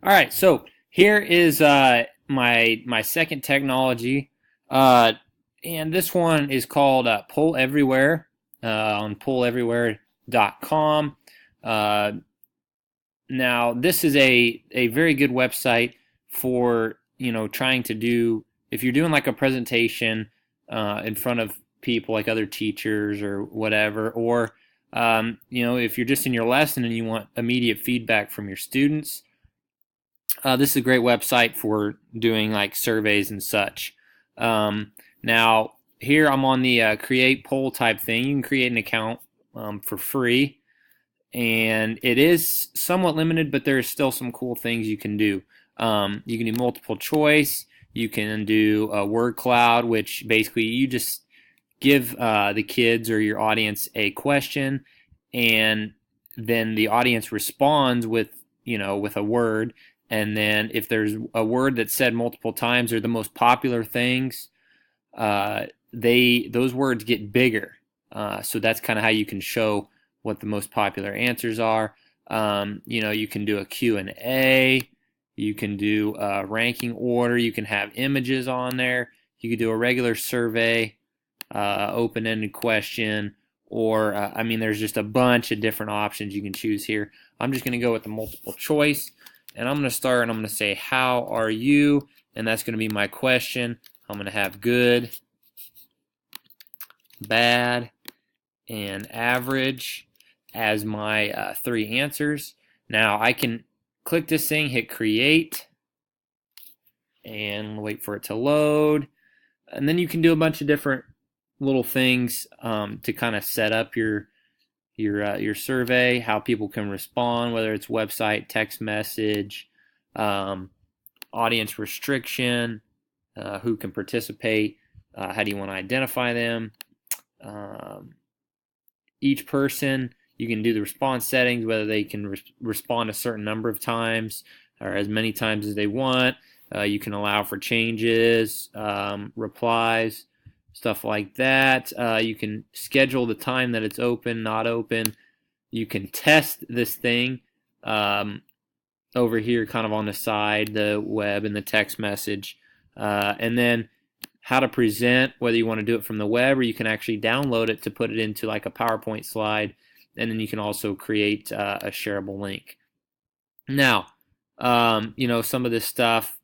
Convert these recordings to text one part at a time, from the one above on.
All right, so here is my second technology, uh, and this one is called Poll Everywhere on polleverywhere.com. Uh, Now, this is a very good website for trying to do if you're doing like a presentation in front of people like other teachers or whatever, or if you're just in your lesson and you want immediate feedback from your students. This is a great website for doing like surveys and such. Now, here I'm on the create poll type thing. You can create an account for free, and it is somewhat limited, but there's still some cool things you can do. You can do multiple choice. You can do a word cloud, which basically you just give the kids or your audience a question, and then the audience responds with a word. And then if there's a word that's said multiple times or the most popular things, those words get bigger. So that's kind of how you can show what the most popular answers are. You can do a Q&A. You can do a ranking order. You can have images on there. You can do a regular survey, open-ended question, or there's just a bunch of different options you can choose here. I'm just going to go with the multiple choice, and I'm going to start, and I'm going to say, how are you? And that's going to be my question. I'm going to have good, bad, and average as my three answers. Now I can click this thing, hit create, and wait for it to load. And then you can do a bunch of different little things to kind of set up your survey, how people can respond, whether it's website, text message, audience restriction, who can participate, how do you want to identify them. Each person, you can do the response settings, whether they can respond a certain number of times or as many times as they want. You can allow for changes, replies, stuff like that. You can schedule the time that it's open, not open. You can test this thing over here kind of on the side, the web and the text message. And then how to present, whether you want to do it from the web or you can actually download it to put it into like a PowerPoint slide. And then you can also create a shareable link. Now, some of this stuff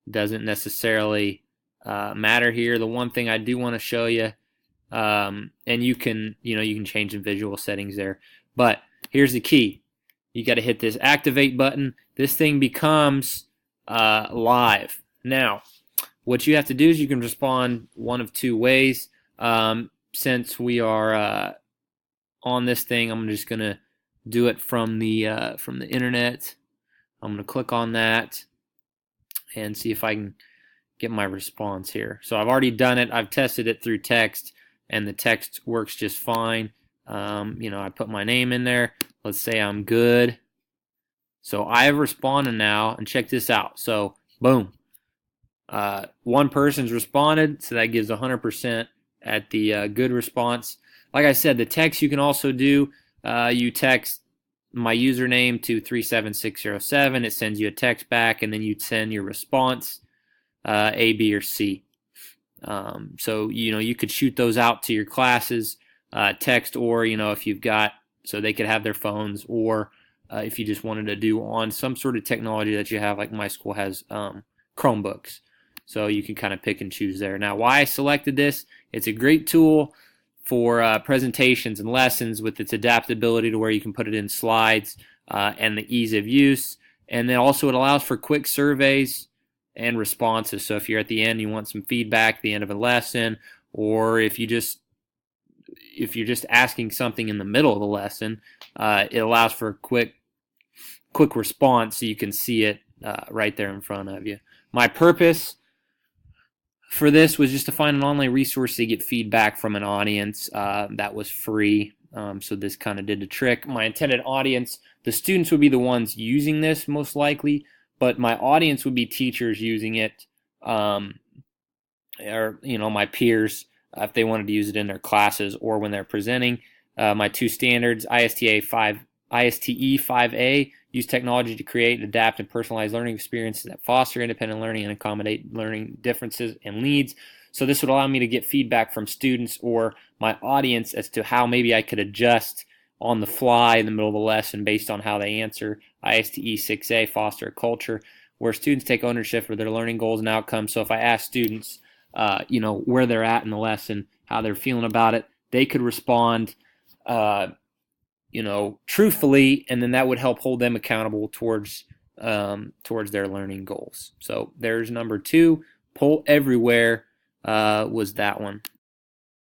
doesn't necessarily matter here. The one thing I do want to show you, and you can change the visual settings there. But here's the key. You got to hit this activate button. This thing becomes live. Now, what you have to do is you can respond one of two ways. Since we are on this thing, I'm just going to do it from the internet. I'm going to click on that and see if I can get my response here. So I've already done it. I've tested it through text, and the text works just fine. I put my name in there. Let's say I'm good. So I have responded now, and check this out. So boom. One person's responded, so that gives 100% at the good response. Like I said, the text you can also do. You text my username to 37607. It sends you a text back, and then you send your response, A, B, or C. So you could shoot those out to your classes, text, or if you've got, so they could have their phones, or if you just wanted to do on some sort of technology that you have, like my school has Chromebooks. So you can kind of pick and choose there. Now, why I selected this, it's a great tool for presentations and lessons with its adaptability to where you can put it in slides and the ease of use. And then also it allows for quick surveys and responses. So if you're at the end, you want some feedback at the end of a lesson, or if you're just asking something in the middle of the lesson, it allows for a quick response so you can see it right there in front of you. My purpose for this was just to find an online resource to get feedback from an audience that was free. So this kind of did the trick. My intended audience, the students would be the ones using this most likely, but my audience would be teachers using it, or my peers if they wanted to use it in their classes or when they're presenting. My two standards, ISTE 5A, use technology to create, adapt, and personalize learning experiences that foster independent learning and accommodate learning differences and needs. So this would allow me to get feedback from students or my audience as to how maybe I could adjust on the fly in the middle of the lesson based on how they answer. ISTE 6A, foster a culture where students take ownership for their learning goals and outcomes. So if I ask students, where they're at in the lesson, how they're feeling about it, they could respond, truthfully, and then that would help hold them accountable towards their learning goals. So there's number 2. Poll everywhere was that one.